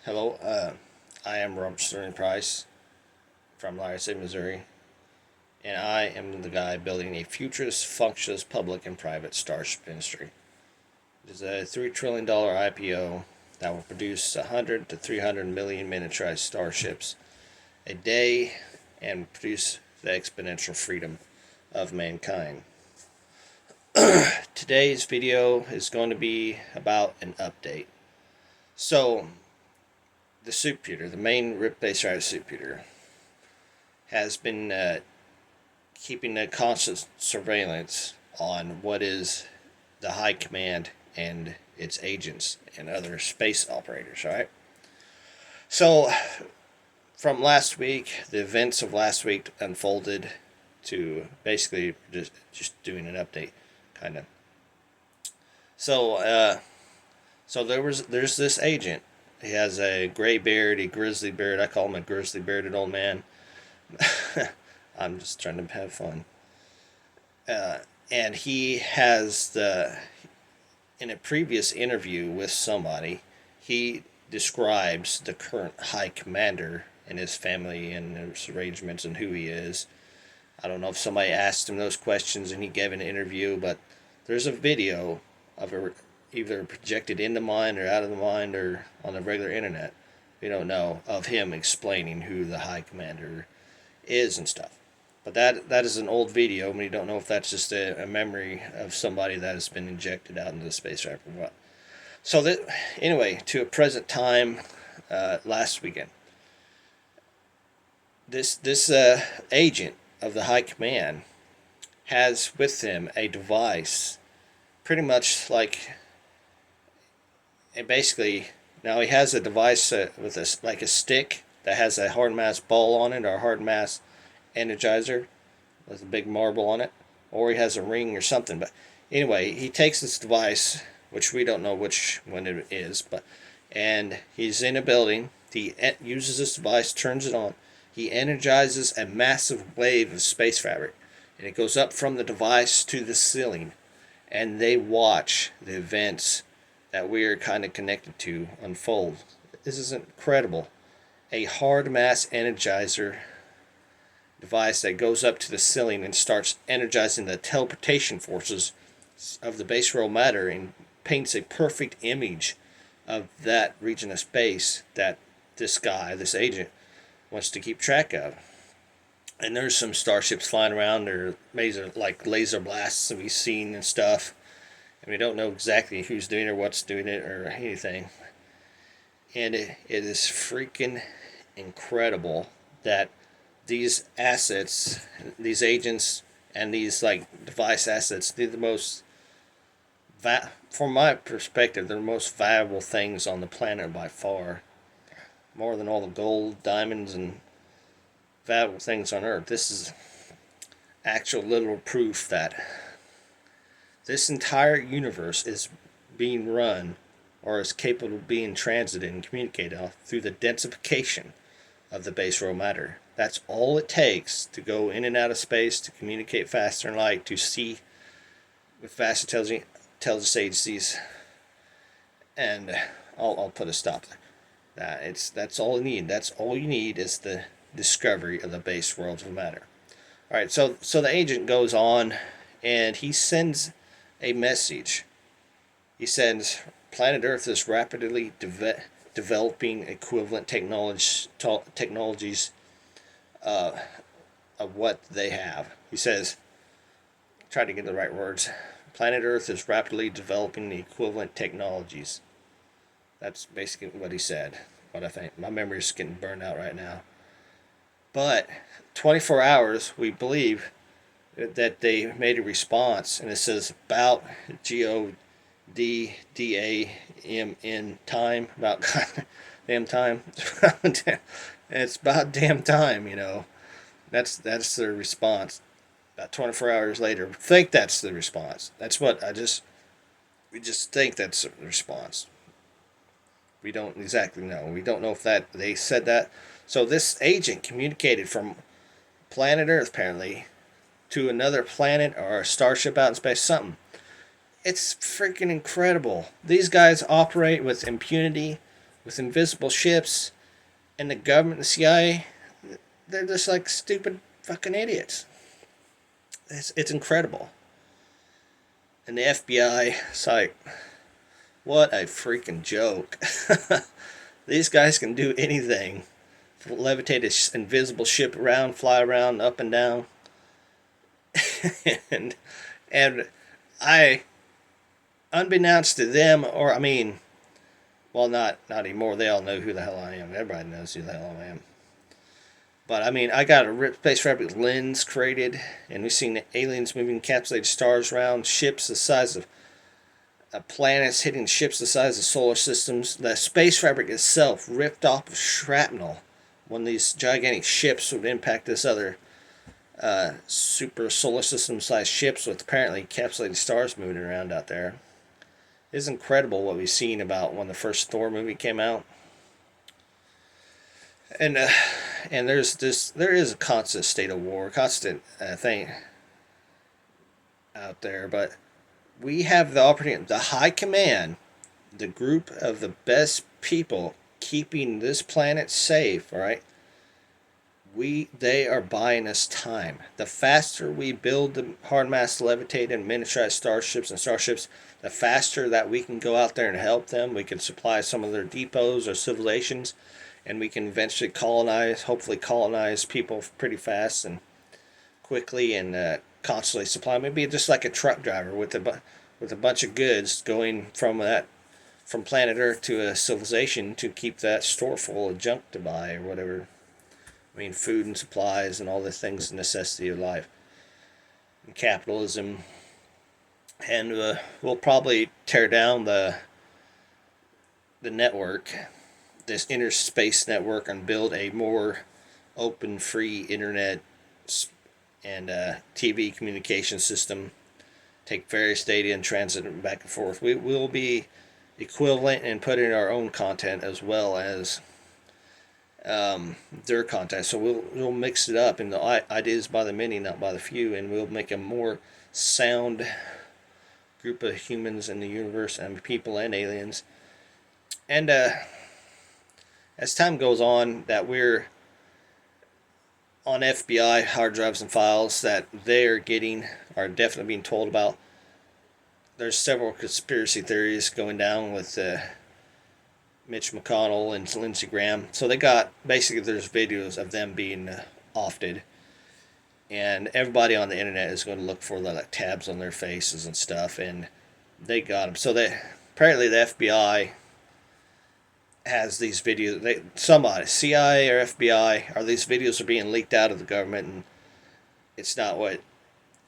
Hello, I am Robert Sterling Price from Lyon City, Missouri, and I am the guy building a futurist, functionalist public and private starship industry. It is a $3 trillion IPO that will produce 100 to 300 million miniaturized starships a day and produce the exponential freedom of mankind. Today's video is going to be about an update. So, the Superputer, the main Rip-based Superputer, has been keeping a constant surveillance on what is the High Command and its agents and other space operators, right? So, from last week, the events of last week unfolded to basically just doing an update, kind of. So, there's this agent. He has a gray beard, a grizzly beard. I call him a grizzly bearded old man. I'm just trying to have fun. And he has in a previous interview with somebody, he describes the current high commander and his family and his arrangements and who he is. I don't know if somebody asked him those questions and he gave an interview, but there's a video of either projected in the mind or out of the mind or on the regular internet. We don't know, of him explaining who the high commander is and stuff. But that is an old video, and we don't know if that's just a memory of somebody that has been injected out into the space or what. So that, anyway, to a present time, last weekend, this agent of the High Command has with him a device, pretty much like, basically, now he has a device with a stick that has a hard mass ball on it, or a hard mass energizer with a big marble on it, or he has a ring or something. But anyway, he takes this device, which we don't know which one it is, and he's in a building. He uses this device, turns it on. He energizes a massive wave of space fabric, and it goes up from the device to the ceiling, and they watch the events that we are kind of connected to unfold. This is incredible. A hard mass energizer device that goes up to the ceiling and starts energizing the teleportation forces of the base world matter and paints a perfect image of that region of space that this guy, this agent, wants to keep track of. And there's some starships flying around, or laser blasts that we've seen and stuff, and we don't know exactly who's doing it or what's doing it or anything. And it is freaking incredible that these assets, these agents, and these device assets, they're the most, from my perspective, they're the most valuable things on the planet by far, more than all the gold, diamonds, and valuable things on Earth. This is actual literal proof that this entire universe is being run, or is capable of being transited and communicated through the densification of the base world matter. That's all it takes to go in and out of space, to communicate faster than light, to see with vast intelligence agencies. And I'll put a stop there. That's all you need. That's all you need is the discovery of the base worlds of matter. All right, so the agent goes on, and he sends a message. He says, planet Earth is rapidly developing equivalent technologies of what they have. He says, try to get the right words. Planet Earth is rapidly developing the equivalent technologies. That's basically what he said. What I think. My memory is getting burned out right now. But 24 hours, we believe that they made a response, and it says about GODDAMN time, about damn time. It's about damn time, That's their response. About 24 hours later, we think that's the response. That's what we just think that's the response. We don't exactly know. We don't know if they said that. So this agent communicated from planet Earth, apparently, to another planet or a starship out in space, something. It's freaking incredible. These guys operate with impunity. with invisible ships, and the government, the CIA, they're just like stupid fucking idiots. It's incredible. And the FBI, it's like, what a freaking joke. These guys can do anything. Levitate an invisible ship around, fly around, up and down. and and I, unbeknownst to them, or I mean, well, not anymore. They all know who the hell I am. Everybody knows who the hell I am. But I mean, I got a space fabric lens created, and we've seen aliens moving encapsulated stars around, ships the size of planets hitting ships the size of solar systems. The space fabric itself ripped off of shrapnel when these gigantic ships would impact this other super solar system sized ships with apparently encapsulated stars moving around out there. It's incredible what we've seen about when the first Thor movie came out. And there is a constant state of war, constant thing out there, but we have the opportunity, the high command, the group of the best people keeping this planet safe, right? They are buying us time. The faster we build the hard mass levitated and miniaturized starships, the faster that we can go out there and help them. We can supply some of their depots or civilizations, and we can eventually hopefully colonize people pretty fast and quickly, and constantly supply. Maybe just like a truck driver with a bunch of goods going from planet Earth to a civilization to keep that store full of junk to buy or whatever. I mean, food and supplies and all the things, the necessity of life. And capitalism. And we'll probably tear down the network, this interspace network, and build a more open, free internet and TV communication system. Take various data and transit them back and forth. We will be equivalent and put in our own content as well as their content. So we'll mix it up, and the ideas by the many, not by the few, and we'll make a more sound group of humans in the universe, and people and aliens. And as time goes on, that we're on FBI hard drives and files that they're getting are definitely being told about. There's several conspiracy theories going down with Mitch McConnell and Lindsey Graham. So they got, basically there's videos of them being offed, and everybody on the internet is going to look for the tabs on their faces and stuff, and they got them. So apparently the FBI has these videos. Somebody, CIA or FBI, these videos are being leaked out of the government, and it's not what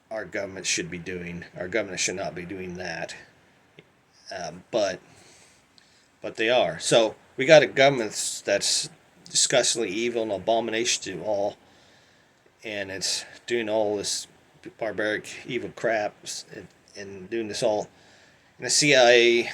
our government should be doing. Our government should not be doing that. But they are. So we got a government that's disgustingly evil and abomination to all, and it's doing all this barbaric, evil crap, and doing this all. And the CIA,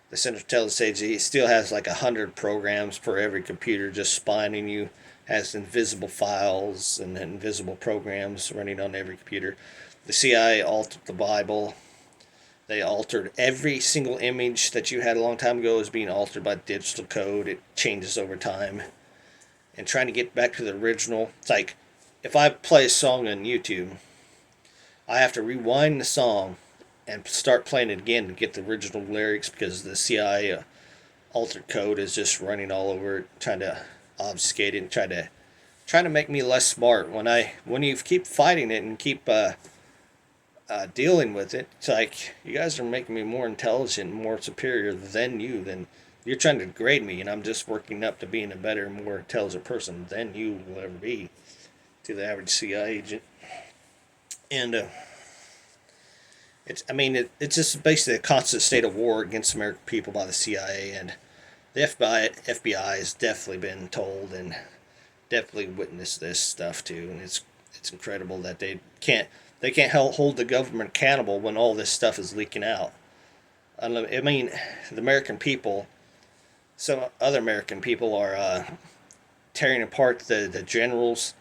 the Central Intelligence Agency, still has like 100 programs per every computer just spying on you. Has invisible files and invisible programs running on every computer. The CIA altered the Bible. They altered every single image that you had a long time ago is being altered by digital code. It changes over time. And trying to get back to the original. It's like, if I play a song on YouTube, I have to rewind the song and start playing it again to get the original lyrics, because the CIA altered code is just running all over it, trying to obfuscate it and trying to make me less smart. When you keep fighting it and keep dealing with it, it's like, you guys are making me more intelligent, more superior than you. Then you're trying to degrade me, and I'm just working up to being a better, more intelligent person than you will ever be to the average CIA agent. And it's just basically a constant state of war against the American people by the CIA, and the FBI has definitely been told and definitely witnessed this stuff too. And it's incredible that they can't hold the government accountable when all this stuff is leaking out. I mean, the American people, some other American people are tearing apart the generals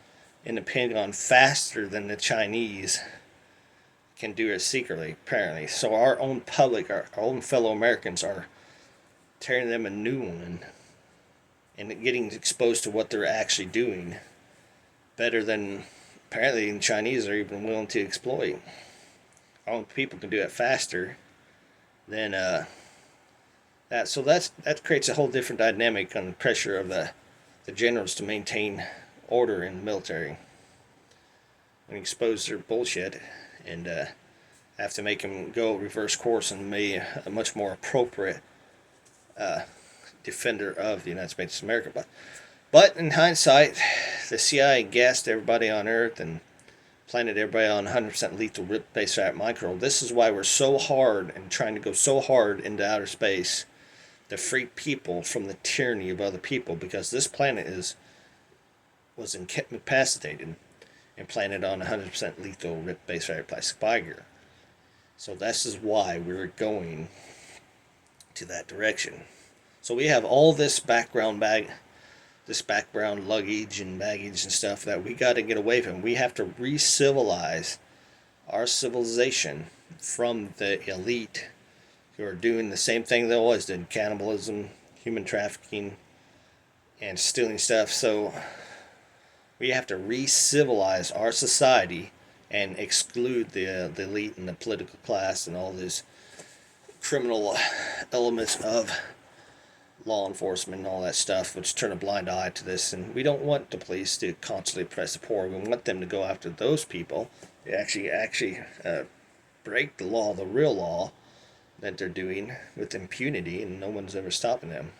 in the Pentagon faster than the Chinese can do it secretly, apparently. So our own public, our own fellow Americans are tearing them a new one and getting exposed to what they're actually doing better than apparently the Chinese are even willing to exploit. Our own people can do it faster than that. So that creates a whole different dynamic on the pressure of the generals to maintain order in the military. When you expose their bullshit and have to make them go reverse course and be a much more appropriate defender of the United States of America. But in hindsight, the CIA gassed everybody on Earth and planted everybody on 100% lethal rip-based micro. This is why we're so hard and trying to go so hard into outer space to free people from the tyranny of other people, because this planet was incapacitated and planted on 100% lethal rip-based plastic figure. So this is why we're going to that direction. So we have all this background luggage and baggage and stuff that we got to get away from. We have to re-civilize our civilization from the elite who are doing the same thing they always did: cannibalism, human trafficking, and stealing stuff. So we have to re-civilize our society and exclude the elite and the political class and all these criminal elements of law enforcement and all that stuff, which turn a blind eye to this. And we don't want the police to constantly oppress the poor. We want them to go after those people that actually break the law, the real law that they're doing with impunity, and no one's ever stopping them.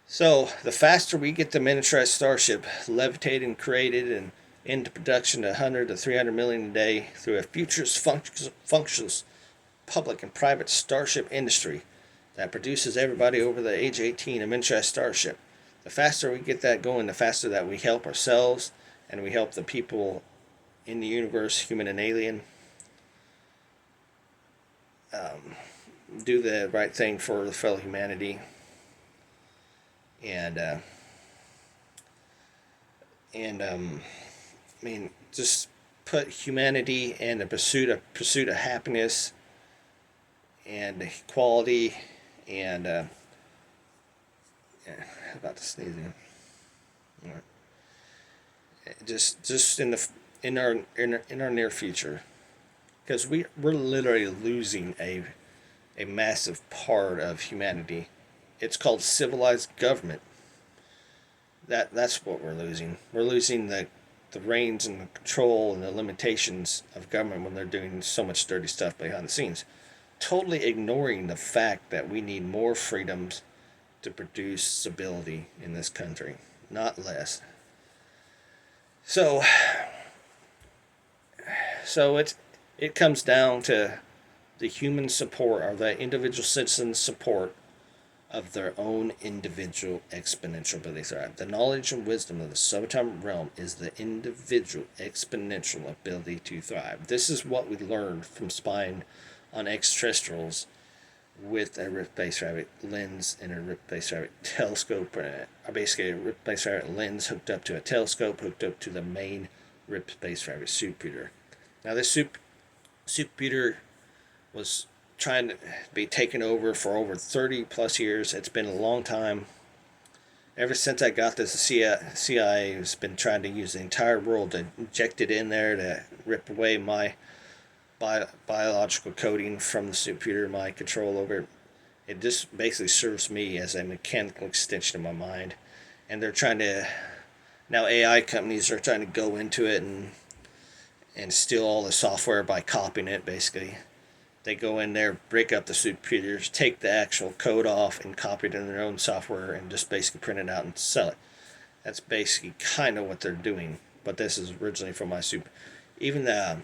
So the faster we get the miniaturized starship levitated and created and into production to 100 to 300 million a day through a futurist functions public and private starship industry that produces everybody over the age of 18 a miniaturized starship. The faster we get that going, the faster that we help ourselves and we help the people in the universe, human and alien, do the right thing for the fellow humanity. And I mean, just put humanity and the pursuit of happiness and equality and about to sneeze again. All right. Just in our near future, because we're literally losing a massive part of humanity. It's called civilized government. That's what we're losing. We're losing the reins and the control and the limitations of government when they're doing so much dirty stuff behind the scenes. Totally ignoring the fact that we need more freedoms to produce stability in this country, not less. So it comes down to the human support, or the individual citizen's support of their own individual exponential ability to thrive. The knowledge and wisdom of the subatomic realm is the individual exponential ability to thrive. This is what we learned from spying on extraterrestrials with a Rift-based rabbit lens and a Rift-based rabbit telescope, basically a Rift-based rabbit lens hooked up to a telescope hooked up to the main Rift-based rabbit supercomputer. Now this supercomputer was trying to be taken over for over 30 plus years. It's been a long time. Ever since I got this, the CIA has been trying to use the entire world to inject it in there to rip away my biological coding from the supercomputer, my control over it. It just basically serves me as a mechanical extension of my mind. And they're trying to, now AI companies are trying to go into it and steal all the software by copying it, basically. They go in there, break up the supercomputers, take the actual code off and copy it in their own software and just basically print it out and sell it. That's basically kind of what they're doing. But this is originally from my super. Even that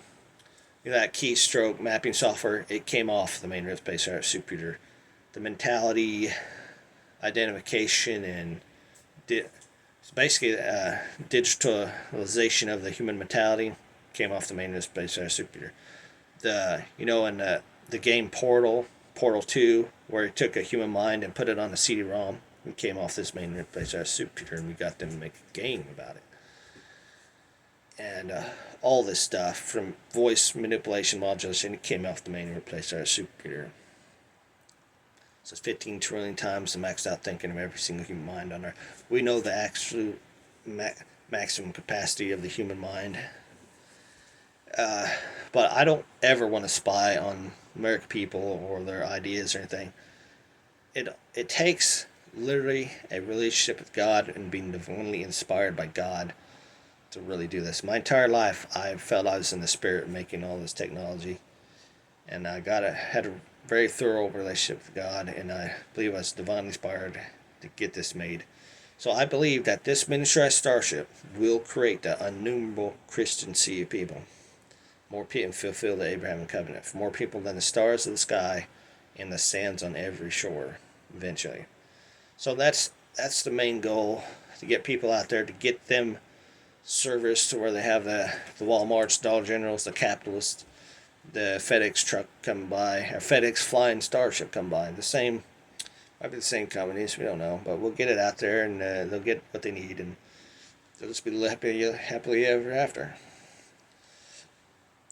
keystroke mapping software, it came off the main Rift-based supercomputer. The mentality, identification, and basically digitalization of the human mentality came off the main Rift-based supercomputer. In the game Portal 2, where it took a human mind and put it on a CD-ROM, it came off this main Rift-based supercomputer, and we got them to make a game about it. And all this stuff, from voice manipulation modulation, it came off the main Rift-based supercomputer. So 15 trillion times the maxed out thinking of every single human mind on Earth. We know the absolute maximum capacity of the human mind. But I don't ever want to spy on American people or their ideas or anything. It takes literally a relationship with God and being divinely inspired by God to really do this. My entire life, I felt I was in the spirit making all this technology, and I had a very thorough relationship with God, and I believe I was divinely inspired to get this made. So I believe that this miniaturized starship will create the innumerable Christian sea of people. More people fulfill the Abrahamic covenant. For more people than the stars of the sky and the sands on every shore, eventually. So that's the main goal, to get people out there, to get them service to where they have the Walmarts, Dollar Generals, the capitalists, the FedEx truck come by, or FedEx flying starship come by. The same, might be the same companies, we don't know, but we'll get it out there, and they'll get what they need, and they'll just be happily ever after.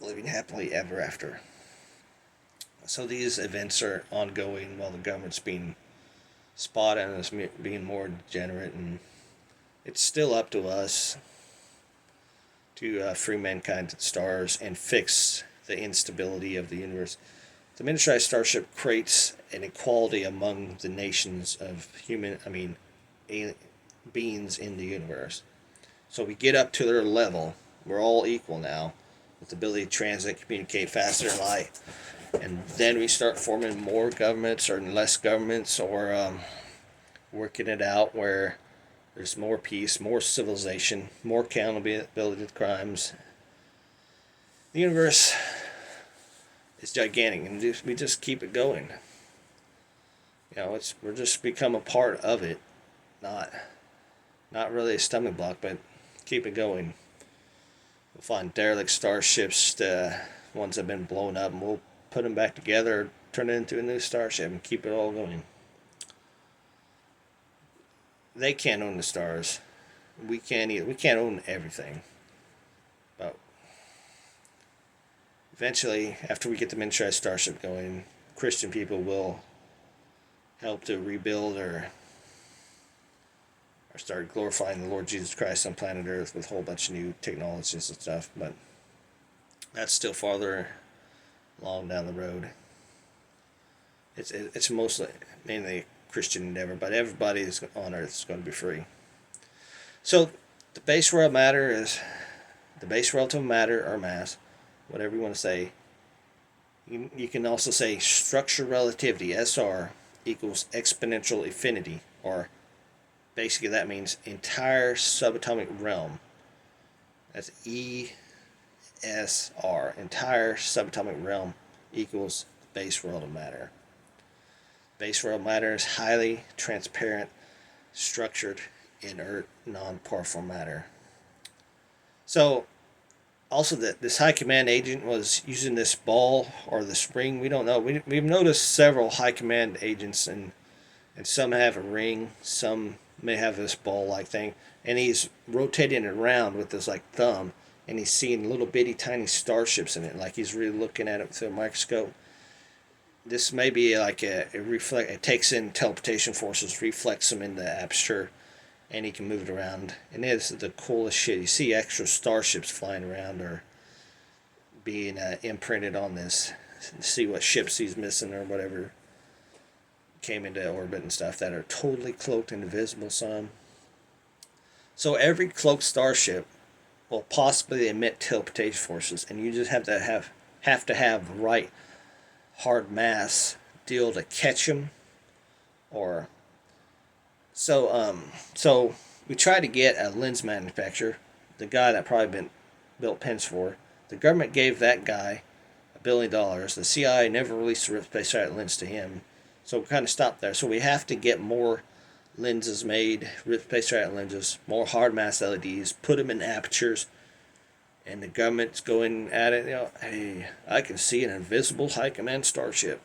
Living happily ever after. So these events are ongoing while the government's being spotted as being more degenerate, and it's still up to us to free mankind to the stars and fix the instability of the universe. The miniaturized starship creates an equality among the nations of beings in the universe. So we get up to their level. We're all equal now, with the ability to transit, communicate faster than light. And then we start forming more governments or less governments, or working it out where there's more peace, more civilization, more accountability to crimes. The universe is gigantic, and we just keep it going. We're just become a part of it, not really a stumbling block, but keep it going. We'll find derelict starships, the ones that have been blown up, and we'll put them back together, turn it into a new starship, and keep it all going. They can't own the stars. We can't either. We can't own everything. But eventually, after we get the miniaturized starship going, Christian people will help to rebuild or start glorifying the Lord Jesus Christ on planet Earth with a whole bunch of new technologies and stuff. But that's still farther along down the road. It's mainly a Christian endeavor, but everybody on Earth is going to be free. So the base relative matter or mass, whatever you want to say. You can also say structure relativity, SR, equals exponential infinity, or basically that means entire subatomic realm. That's ESR, entire subatomic realm equals base relative matter. Base relative matter is highly transparent, structured, inert, non-particle matter. So, also this high command agent was using this ball or the spring. We don't know. We've noticed several high command agents, and some have a ring, some may have this ball-like thing, and he's rotating it around with his thumb, and he's seeing little bitty tiny starships in it, like he's really looking at it through a microscope. This may be like it takes in teleportation forces, reflects them in the aperture, and he can move it around. And it's the coolest shit. You see extra starships flying around or being imprinted on this. See what ships he's missing or whatever came into orbit and stuff that are totally cloaked and invisible some. So every cloaked starship will possibly emit teleportation forces, and you just have to have the right hard mass deal to catch them. Or so we tried to get a lens manufacturer, the guy that probably built pens for. The government gave that guy $1 billion. The CIA never released a space lens to him. So we kind of stopped there. So we have to get more lenses made, space lenses, more hard mass LEDs, put them in apertures, and the government's going at it. Hey, I can see an invisible high command starship.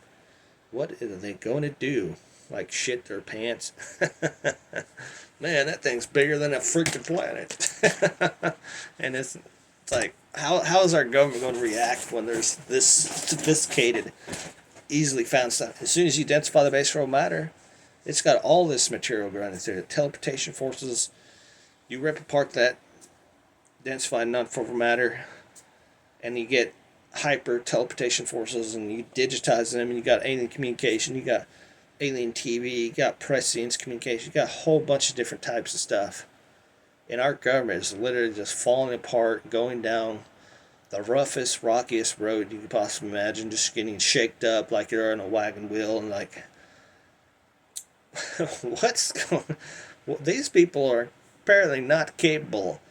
What are they going to do? Like shit their pants? Man, that thing's bigger than a freaking planet. And it's like, how is our government going to react when there's this sophisticated easily found stuff. As soon as you densify the base world matter, it's got all this material running through it. Teleportation forces. You rip apart that densified non-formal matter, and you get hyper teleportation forces, and you digitize them, and you got alien communication, you got alien TV, you got prescience communication, you got a whole bunch of different types of stuff. And our government is literally just falling apart, going down the roughest, rockiest road you could possibly imagine, just getting shaked up like you're on a wagon wheel, and like, what's going? Well, these people are apparently not capable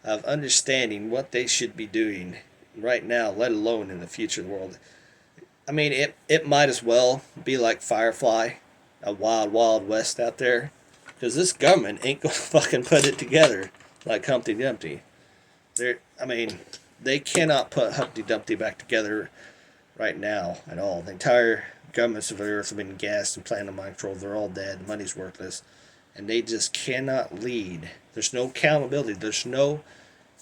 of understanding what they should be doing right now, let alone in the future of the world. I mean, it might as well be like Firefly, a wild, wild west out there, because this government ain't gonna fucking put it together like Humpty Dumpty. I mean, they cannot put Humpty Dumpty back together right now at all. The entire governments of the earth have been gassed and planted mind control. They're all dead. Money's worthless, and they just cannot lead. There's no accountability. There's no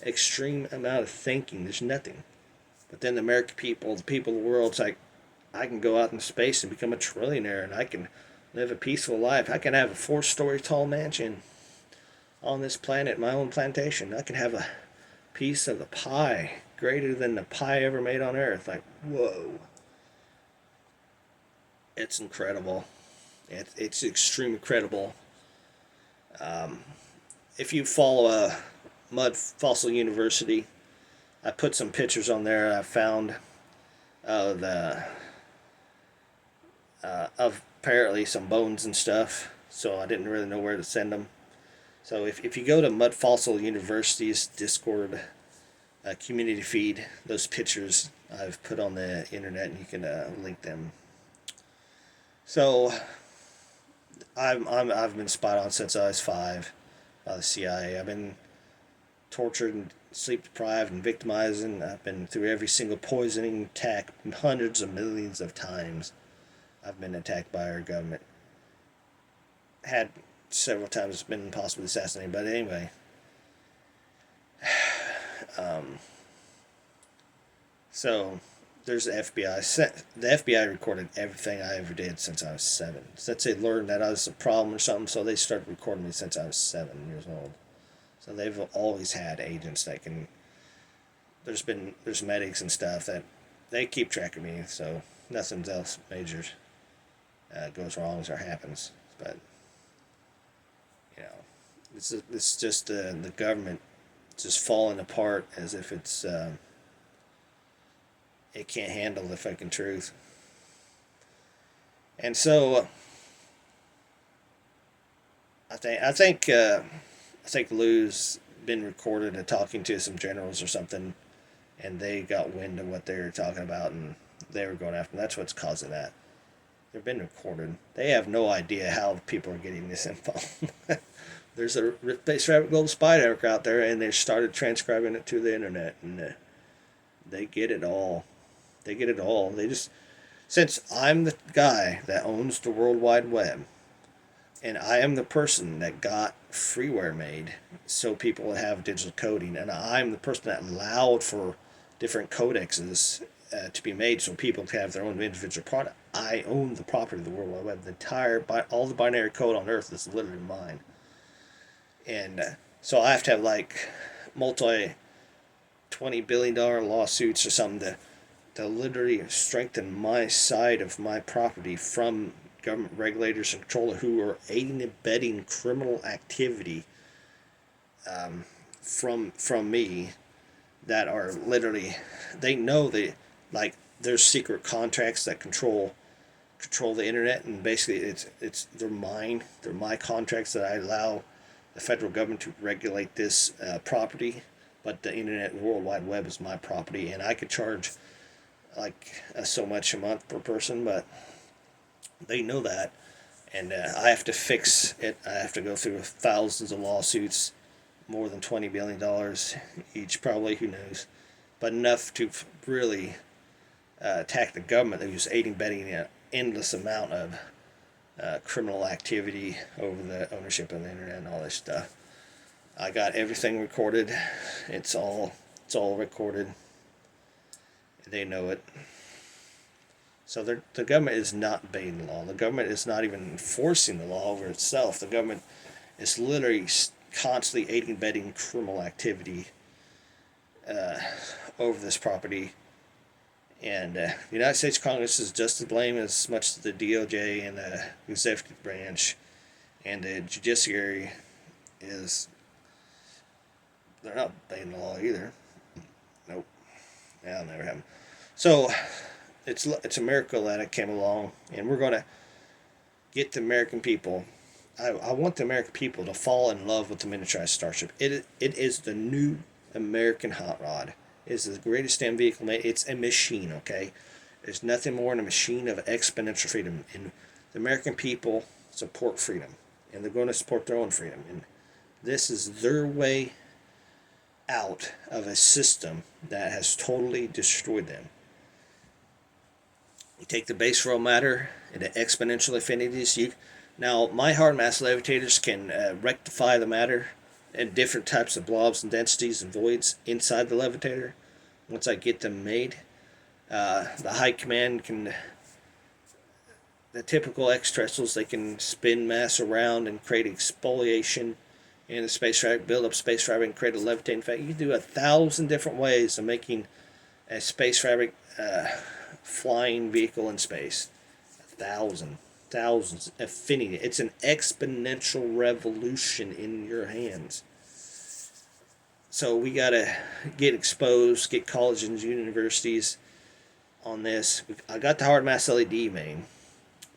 extreme amount of thinking. There's nothing. But then the American people, the people of the world, it's like, I can go out in space and become a trillionaire, and I can live a peaceful life. I can have a 4-story tall mansion on this planet, my own plantation. I can have a piece of the pie greater than the pie ever made on Earth. Like, whoa. It's incredible. It's extremely credible. If you follow Mud Fossil University, I put some pictures on there I found of of apparently some bones and stuff, so I didn't really know where to send them. So if you go to Mud Fossil University's Discord community feed, those pictures I've put on the internet, and you can link them. So I've been spied on since I was 5 by the CIA. I've been tortured and sleep deprived and victimized, and I've been through every single poisoning attack hundreds of millions of times. I've been attacked by our government. Had several times been possibly assassinated, but anyway. So there's the FBI. The FBI recorded everything I ever did since I was 7. Since they learned that I was a problem or something, so they started recording me since I was 7 years old. So they've always had agents that can. There's medics and stuff that they keep track of me, so nothing else major goes wrong or happens. But you know, it's just the government just falling apart as if it's it can't handle the fucking truth. And so I think Lou's been recorded talking to some generals or something, and they got wind of what they were talking about, and they were going after them. That's what's causing that. They've been recorded. They have no idea how people are getting this info. There's a Space Rabbit Gold Spy Network out there, and they started transcribing it to the internet, and they get it all. They get it all. They just, since I'm the guy that owns the World Wide Web, and I am the person that got freeware made so people would have digital coding, and I'm the person that allowed for different codexes to be made so people can have their own individual product. I own the property of the World Wide Web. The entire, all the binary code on Earth is literally mine. And so I have to have like multi $20 billion lawsuits or something to literally strengthen my side of my property from government regulators and controllers who are aiding and abetting criminal activity from me, that are literally, they know they, like, there's secret contracts that control the internet, and basically they're mine. They're my contracts that I allow the federal government to regulate this property, but the internet, World Wide Web, is my property, and I could charge like so much a month per person, but they know that, and I have to fix it. I have to go through thousands of lawsuits, more than $20 billion each, probably, who knows, but enough to really attack the government that was aiding and abetting an endless amount of criminal activity over the ownership of the internet and all this stuff. I got everything recorded. It's all recorded. They know it. So the government is not obeying the law. The government is not even enforcing the law over itself. The government is literally constantly aiding and abetting criminal activity over this property. And the United States Congress is just to blame as much as the DOJ and the executive branch, and the judiciary is, they're not obeying the law either. Nope. That'll never happen. So it's a miracle that it came along, and we're going to get the American people. I want the American people to fall in love with the miniaturized Starship. It is the new American hot rod. It is the greatest damn vehicle made. It's a machine, okay? There's nothing more than a machine of exponential freedom. And the American people support freedom, and they're going to support their own freedom. And this is their way out of a system that has totally destroyed them. You take the base raw matter into exponential affinities. Now, my hard mass levitators can rectify the matter and different types of blobs and densities and voids inside the levitator. Once I get them made, the high command can, the typical X-trestles, they can spin mass around and create exfoliation in the space fabric, build up space fabric, and create a levitating effect. You can do 1,000 different ways of making a space fabric flying vehicle in space. 1,000. Thousands. Affinity. It's an exponential revolution in your hands. So we got to get exposed, get colleges and universities on this. I got the hard mass LED made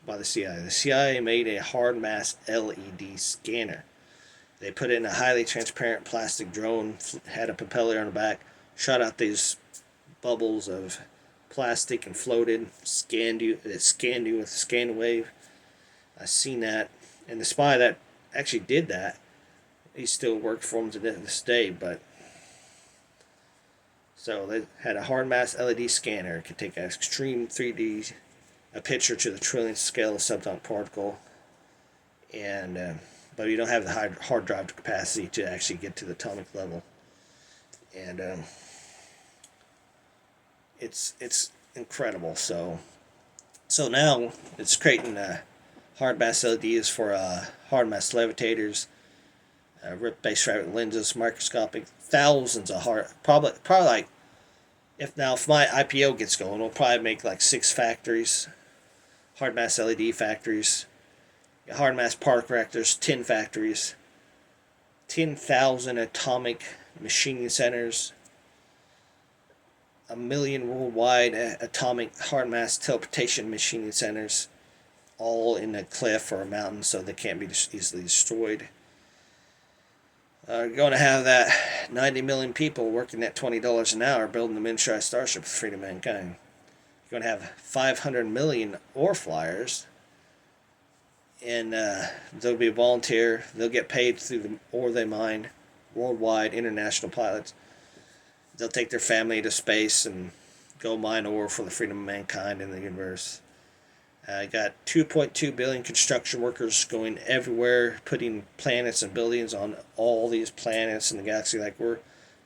by the CIA. The CIA made a hard mass LED scanner. They put it in a highly transparent plastic drone, had a propeller on the back, shot out these bubbles of plastic and floated, it scanned you with a scan wave. I seen that, and the spy that actually did that, he still works for them to this day. But so they had a hard mass LED scanner. It could take an extreme 3D, a picture to the trillionth scale of subatomic particle, and but you don't have the hard drive capacity to actually get to the atomic level, and it's incredible. So now it's creating hard mass LEDs for hard mass levitators, rip base fabric lenses, microscopic, thousands of probably like, if my IPO gets going, we'll probably make like 6 factories, hard mass LED factories, hard mass particle reactors, 10 factories, 10,000 atomic machining centers, 1 million worldwide atomic hard mass teleportation machining centers, all in a cliff or a mountain so they can't be easily destroyed. You're going to have that 90 million people working at $20 an hour building the miniaturized Starship for freedom of mankind. You're going to have 500 million ore flyers, and they'll be volunteer. They'll get paid through the ore they mine. Worldwide international pilots. They'll take their family to space and go mine ore for the freedom of mankind in the universe. Got 2.2 billion construction workers going everywhere, putting planets and buildings on all these planets in the galaxy. Like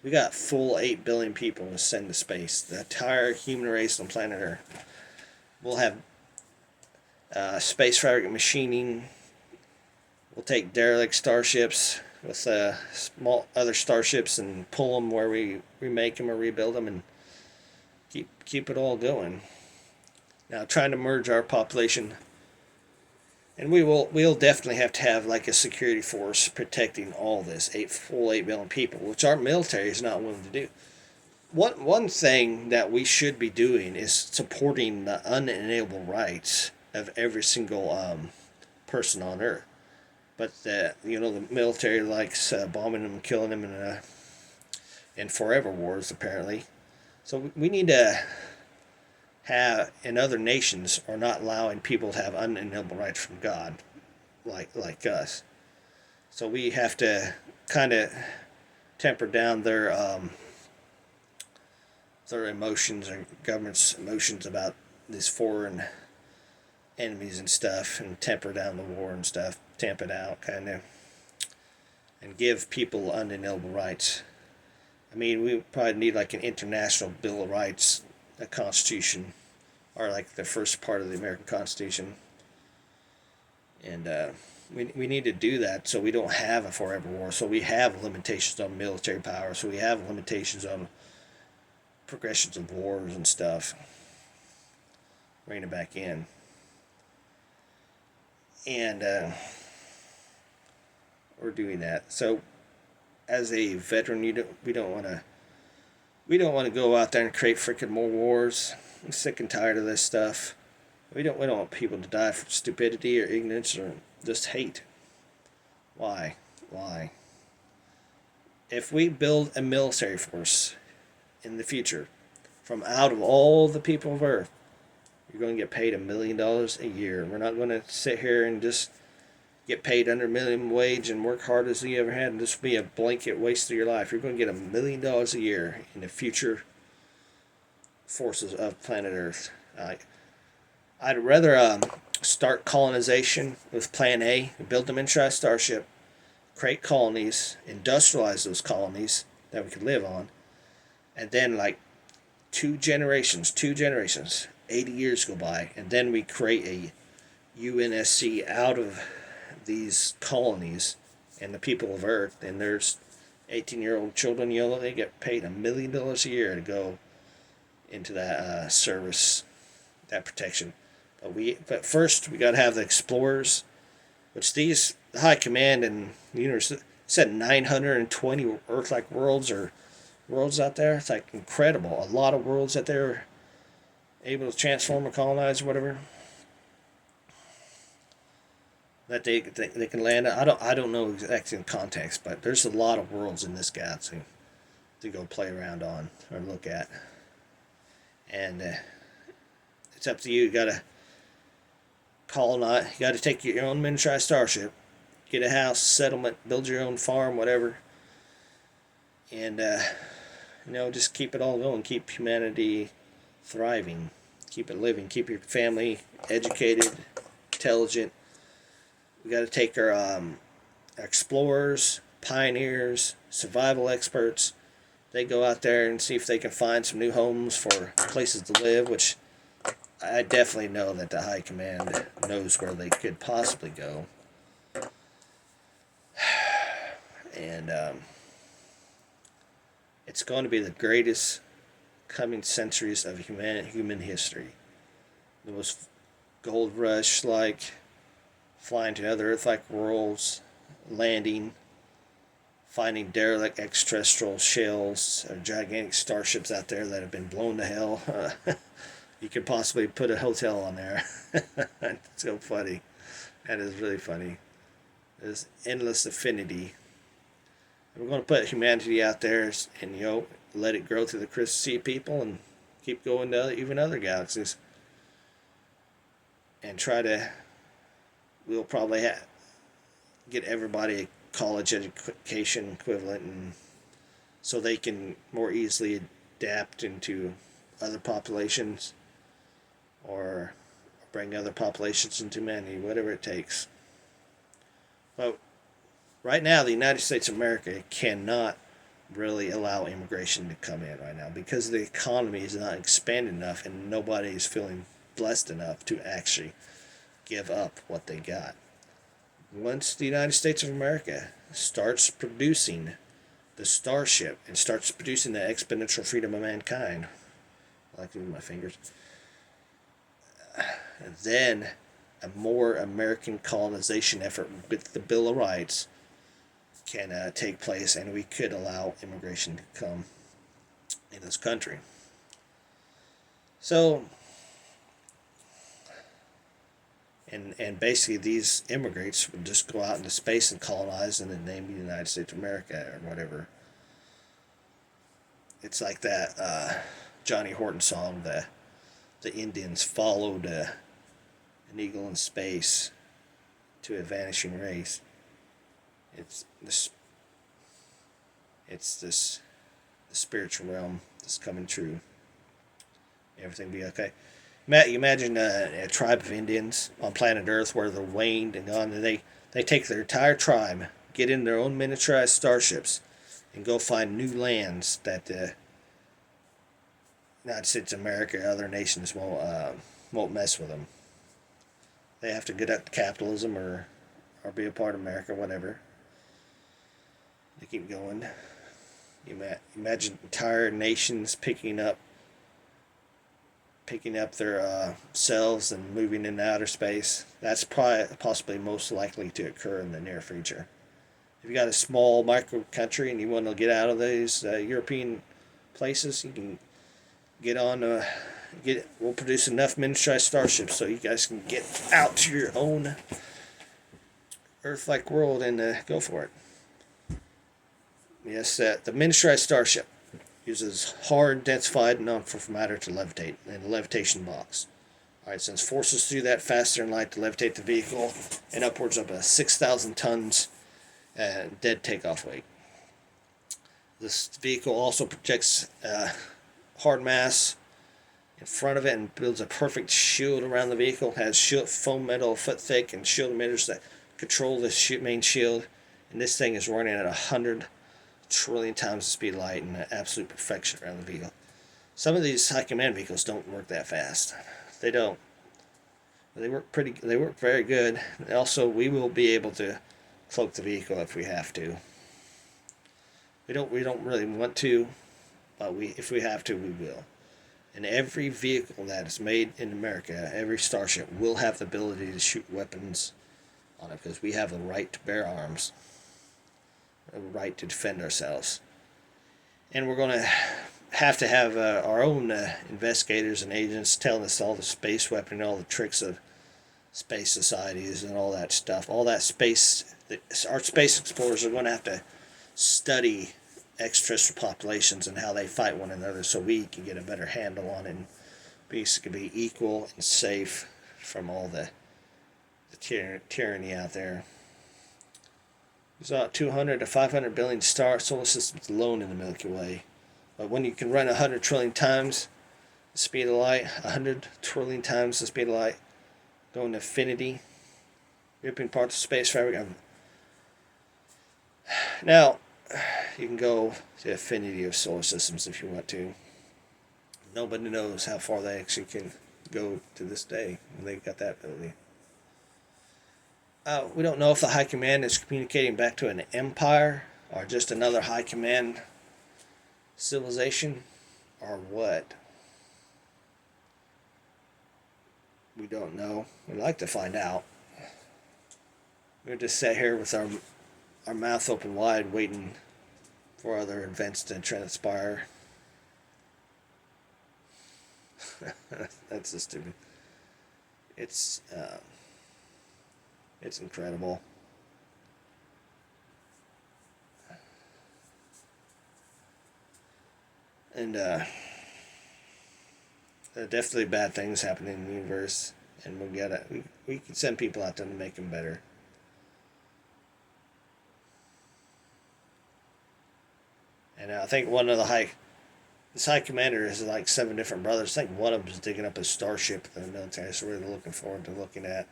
we got full 8 billion people to send to space. The entire human race on planet Earth. We'll have space fabric machining. We'll take derelict starships with small other starships and pull them where we remake them or rebuild them and keep it all going. Now, trying to merge our population, and we'll definitely have to have like a security force protecting all this full 8 billion people, which our military is not willing to do. One thing that we should be doing is supporting the unalienable rights of every single person on Earth. But the military likes bombing them and killing them in forever wars, apparently. So we need to have, and other nations are not allowing people to have unalienable rights from God, like us. So we have to kind of temper down their emotions or government's emotions about these foreign enemies and stuff, and temper down the war and stuff, tamp it out, kind of, and give people unalienable rights. I mean, we probably need like an international Bill of Rights, a constitution, are like the first part of the American Constitution. And we need to do that so we don't have a forever war. So we have limitations on military power. So we have limitations on progressions of wars and stuff. Rein it back in. And we're doing that. So as a veteran, we don't want to go out there and create freaking more wars. I'm sick and tired of this stuff. We don't want people to die from stupidity or ignorance or just hate. Why? If we build a military force in the future from out of all the people of Earth, you're going to get paid $1 million a year. We're not going to sit here and just get paid under minimum wage and work hard as you ever had and just be a blanket waste of your life. You're going to get $1 million a year in the future forces of planet Earth. I'd rather start colonization with Plan A, build the miniaturized starship, create colonies, industrialize those colonies that we could live on, and then like two generations, 80 years go by, and then we create a UNSC out of these colonies and the people of Earth, and there's 18-year-old children, they get paid $1 million a year to go into that service, that protection. But first we got to have the explorers, which the High Command and the universe said 920 Earth-like worlds or worlds out there. It's like incredible. A lot of worlds that they're able to transform or colonize or whatever. That they can land. I don't know exactly in context, but there's a lot of worlds in this galaxy to go play around on or look at. And it's up to you. You gotta colonize. You gotta take your own miniaturized starship, get a house, settlement, build your own farm, whatever, and just keep it all going. Keep humanity thriving. Keep it living. Keep your family educated, intelligent. We got to take our explorers, pioneers, survival experts. They go out there and see if they can find some new homes for places to live, which I definitely know that the High Command knows where they could possibly go. And it's going to be the greatest coming centuries of human history. The most gold rush like flying to other Earth-like worlds, landing, finding derelict extraterrestrial shells or gigantic starships out there that have been blown to hell. You could possibly put a hotel on there. It's so funny. That is really funny. There's endless affinity. We're going to put humanity out there and, let it grow through the crystal sea people and keep going to even other galaxies. And we'll probably get everybody a college education equivalent, and so they can more easily adapt into other populations or bring other populations into humanity, whatever it takes. But right now, the United States of America cannot really allow immigration to come in right now because the economy is not expanded enough and nobody is feeling blessed enough to actually give up what they got. Once the United States of America starts producing the Starship and starts producing the exponential freedom of mankind, I like to move my fingers, then a more American colonization effort with the Bill of Rights can take place, and we could allow immigration to come in this country. So, and basically these immigrants would just go out into space and colonize in the name of the United States of America or whatever. It's like that Johnny Horton song, the Indians followed an eagle in space to a vanishing race. It's the spiritual realm that's coming true. Everything will be okay. You imagine a tribe of Indians on planet Earth where they're waned and gone, and they take their entire tribe, get in their own miniaturized starships, and go find new lands that United States of America, other nations won't mess with them. They have to get up to capitalism or be a part of America, whatever. They keep going. Imagine entire nations picking up their selves and moving into outer space. That's probably possibly most likely to occur in the near future. If you got a small micro country and you want to get out of these European places, you can get on. We'll produce enough miniaturized starships so you guys can get out to your own Earth-like world and go for it. Yes, the miniaturized starship uses hard, densified, non-conformal matter to levitate in a levitation box. Alright, since forces through that faster than light to levitate the vehicle and upwards of 6,000 tons dead takeoff weight. This vehicle also projects hard mass in front of it and builds a perfect shield around the vehicle. It has foam metal a foot thick and shield emitters that control the main shield. And this thing is running at 100 trillion times the speed of light and absolute perfection around the vehicle. Some of these high command vehicles don't work that fast. They don't. They work very good. Also, we will be able to cloak the vehicle if we have to. We don't really want to, but if we have to, we will. And every vehicle that is made in America, every starship will have the ability to shoot weapons on it because we have the right to bear arms, a right to defend ourselves. And we're going to have our own investigators and agents telling us all the space weaponry, all the tricks of space societies and all that stuff. All that space, our space explorers are going to have to study extraterrestrial populations and how they fight one another so we can get a better handle on it and basically be equal and safe from all the tyranny out there. There's about 200 to 500 billion solar systems alone in the Milky Way. But when you can run 100 trillion times the speed of light, 100 trillion times the speed of light, going to infinity, ripping parts of space fabric. Now, you can go to infinity of solar systems if you want to. Nobody knows how far they actually can go to this day when they got that ability. We don't know if the High Command is communicating back to an empire or just another High Command civilization or what. We don't know. We'd like to find out. We'll just sit here with our mouth open wide waiting for other events to transpire. That's just stupid. It's incredible. And there are definitely bad things happening in the universe, and we can send people out there to make them better. And I think one of this high commander is like 7 different brothers. I think one of them is digging up a starship in the military, so we're really looking forward to looking at.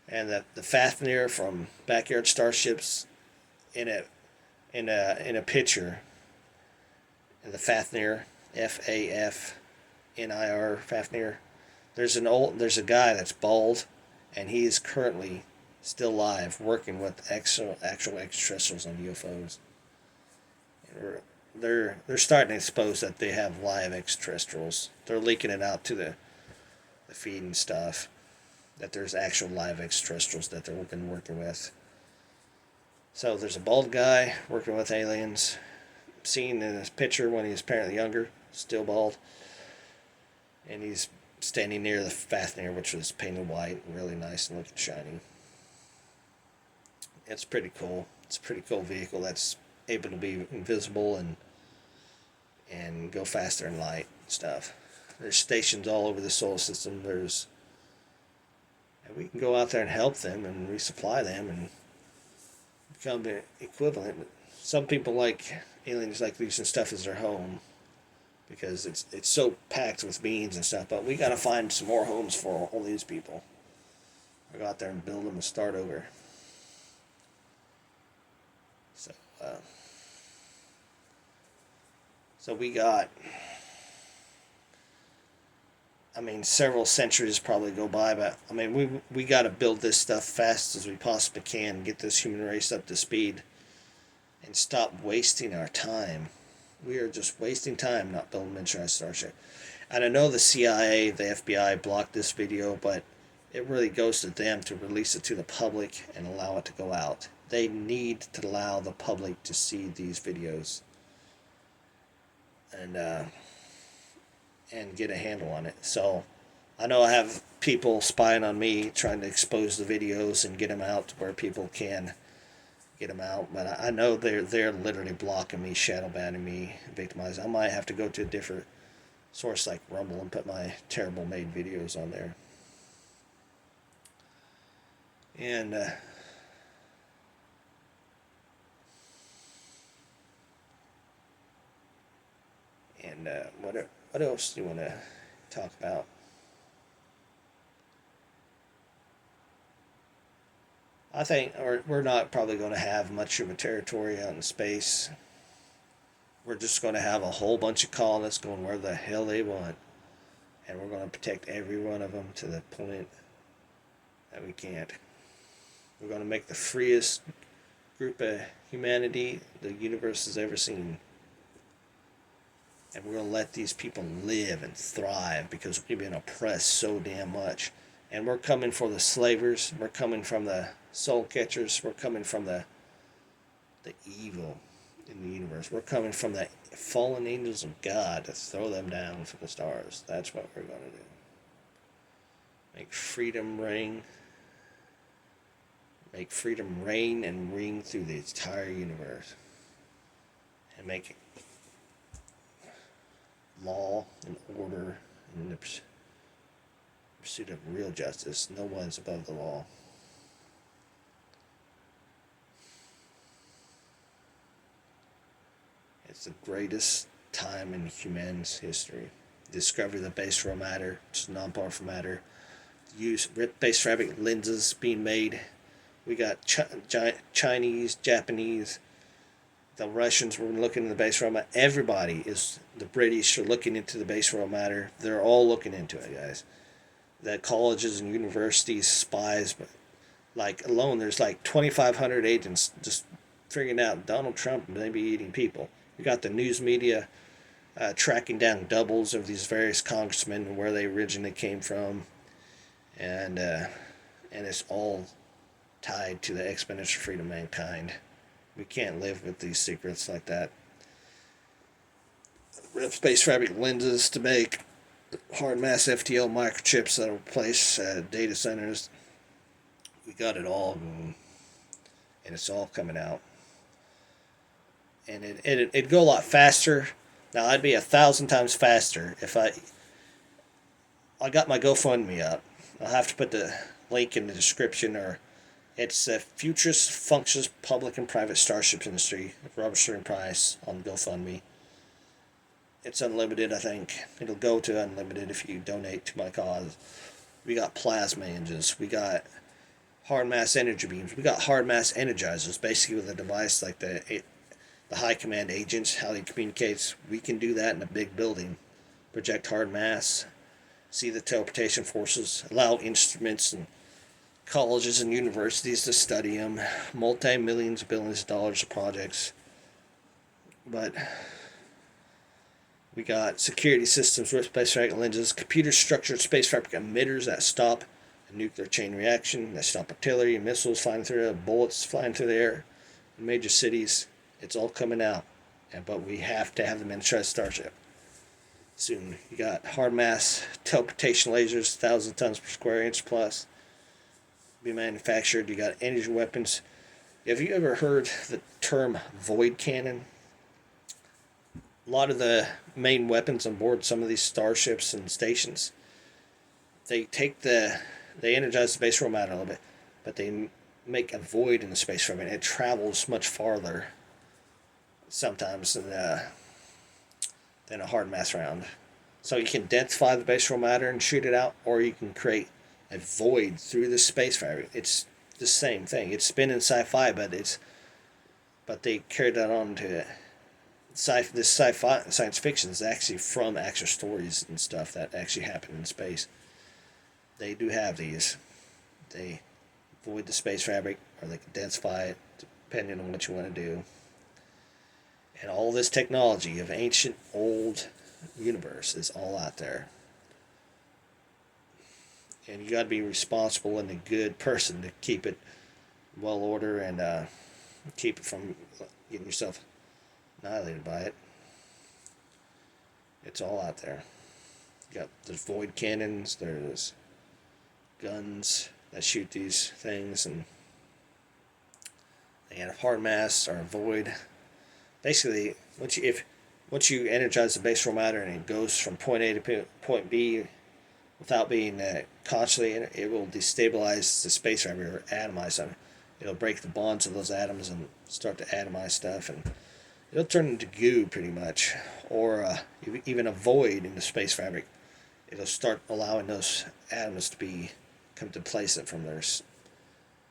And the Fafnir from Backyard Starships in a picture. And the Fafnir, Fafnir, Fafnir. There's a guy that's bald, and he is currently still alive, working with actual extraterrestrials on UFOs. And they're starting to expose that they have live extraterrestrials. They're leaking it out to the feed and stuff. That there's actual live extraterrestrials that they're working with. So there's a bald guy working with aliens. Seen in his picture when he was apparently younger, still bald. And he's standing near the Fafnir, which was painted white, really nice and looking shiny. It's pretty cool. It's a pretty cool vehicle that's able to be invisible and go faster in light and stuff. There's stations all over the solar system. And we can go out there and help them and resupply them and become equivalent. Some people like aliens like using stuff as their home because it's so packed with beings and stuff. But we got to find some more homes for all these people. I go out there and build them and start over. So we got I mean, several centuries probably go by, but I mean, we got to build this stuff fast as we possibly can, get this human race up to speed, and stop wasting our time. We are just wasting time not building miniaturized starship. And I know the CIA, the FBI blocked this video, but it really goes to them to release it to the public and allow it to go out. They need to allow the public to see these videos and get a handle on it. So I know I have people spying on me trying to expose the videos and get them out to where people can get them out. But I know they're literally blocking me, shadow banning me, victimizing. I might have to go to a different source like Rumble and put my terrible made videos on there. And what else do you want to talk about? I think we're not probably going to have much of a territory out in space. We're just going to have a whole bunch of colonists going where the hell they want. And we're going to protect every one of them to the point that we can't. We're going to make the freest group of humanity the universe has ever seen. And we're going to let these people live and thrive because we've been oppressed so damn much. And we're coming for the slavers. We're coming from the soul catchers. We're coming from the evil in the universe. We're coming from the fallen angels of God to throw them down from the stars. That's what we're going to do. Make freedom ring. Make freedom reign and ring through the entire universe. And make law and order and the pursuit of real justice. No one's above the law. It's the greatest time in human's history. Discovery of the base raw matter, which is non-powerful matter. Use base fabric lenses being made. We got Chinese, Japanese, the Russians were looking into the base raw matter. Everybody is, the British are looking into the base raw matter. They're all looking into it, guys. The colleges and universities, spies, but like alone, there's like 2,500 agents just figuring out Donald Trump may be eating people. We got the news media tracking down doubles of these various congressmen and where they originally came from, and it's all tied to the exponential freedom of mankind. We can't live with these secrets like that. Space fabric lenses to make hard mass FTL microchips that will replace data centers. We got it all, and it's all coming out. And it'd go a lot faster. Now I'd be 1,000 times faster if I got my GoFundMe up. I'll have to put the link in the description, or it's the Futurist Functions Public and Private Starship Industry of Robert Sterling Price on GoFundMe. It's unlimited, I think. It'll go to unlimited if you donate to my cause. We got plasma engines. We got hard mass energy beams. We got hard mass energizers, basically with a device like the high command agents, how they communicates. We can do that in a big building. Project hard mass, see the teleportation forces, allow instruments and colleges and universities to study them. Multi-millions, billions of dollars of projects. But we got security systems with space fabric lenses, computer structured space fabric emitters that stop a nuclear chain reaction, that stop artillery and missiles flying through the bullets flying through the air in major cities. It's all coming out. But we have to have the miniaturized starship soon. You got hard mass teleportation lasers, 1,000 tons per square inch plus. Be manufactured. You got energy weapons. Have you ever heard the term void cannon? A lot of the main weapons on board some of these starships and stations, they energize the base raw matter a little bit, but they make a void in the space from it. It travels much farther sometimes than a hard mass round. So you can densify the base raw matter and shoot it out, or you can create a void through the space fabric. It's the same thing. It's been in sci-fi, but they carried that on to this sci-fi science fiction is actually from actual stories and stuff that actually happen in space. They do have these. They void the space fabric, or they can densify it, depending on what you want to do. And all this technology of ancient, old universe is all out there. And you got to be responsible and a good person to keep it well ordered and keep it from getting yourself annihilated by it. It's all out there. There's void cannons, there's guns that shoot these things, and they have hard mass or void. Basically, once you energize the base form matter and it goes from point A to point B without being constantly in it, it will destabilize the space fabric or atomize them. It'll break the bonds of those atoms and start to atomize stuff, and it'll turn into goo pretty much, or even a void in the space fabric. It'll start allowing those atoms to come to place it from theirs.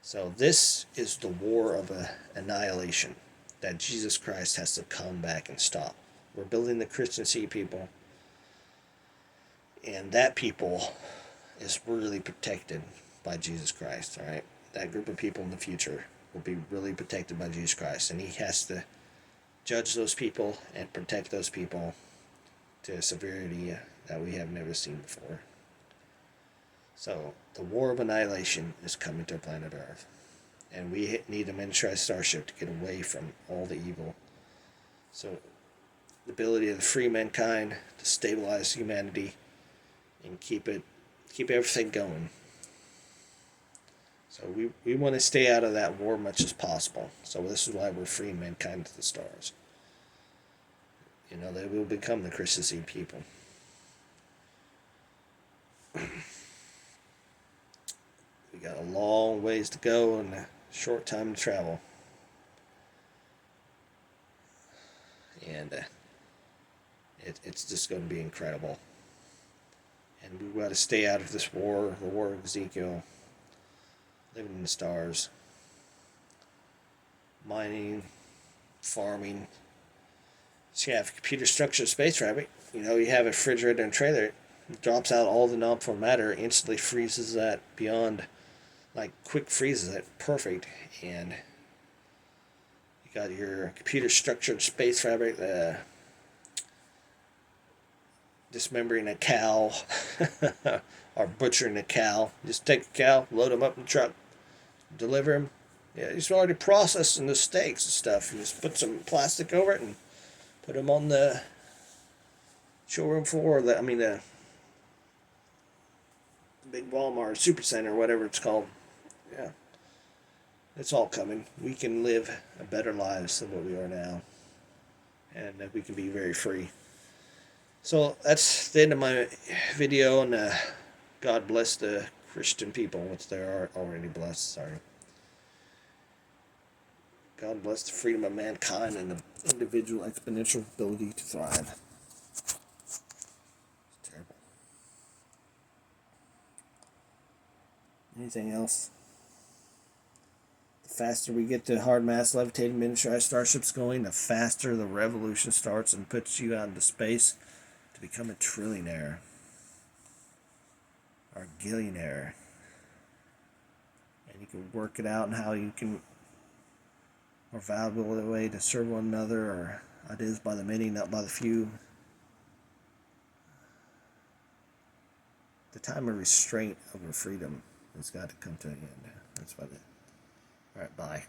So this is the war of annihilation that Jesus Christ has to come back and stop. We're building the Christian Seed people, and that people is really protected by Jesus Christ. All right, that group of people in the future will be really protected by Jesus Christ, and He has to judge those people and protect those people to a severity that we have never seen before. So the war of annihilation is coming to planet Earth, and we need a miniaturized starship to get away from all the evil. So the ability of the free mankind to stabilize humanity and keep everything going. So we want to stay out of that war much as possible. So this is why we're freeing mankind to the stars. They will become the Christian Seed people. We got a long ways to go and a short time to travel. And it's just going to be incredible. And we've got to stay out of this war, the war of Ezekiel, living in the stars, mining, farming. So you have computer structured space fabric. You have a refrigerator and trailer. It drops out all the non-form matter, instantly freezes that beyond, quick freezes it, perfect. And you got your computer structured space fabric, dismembering a cow or butchering a cow. Just take a cow, load them up in the truck, deliver them. Yeah, it's already processed in the steaks and stuff. You just put some plastic over it and put them on the showroom floor. The big Walmart, Super Center, whatever it's called. Yeah, it's all coming. We can live a better lives than what we are now, and we can be very free. So that's the end of my video, and God bless the Christian people, which they are already blessed. Sorry. God bless the freedom of mankind and the individual exponential ability to thrive. It's terrible. Anything else? The faster we get to hard mass levitating miniaturized starships going, the faster the revolution starts and puts you out into space to become a trillionaire or a gillionaire. And you can work it out and how you can more valuable way to serve one another, or ideas by the many, not by the few. The time of restraint over freedom has got to come to an end. That's about it. All right, bye.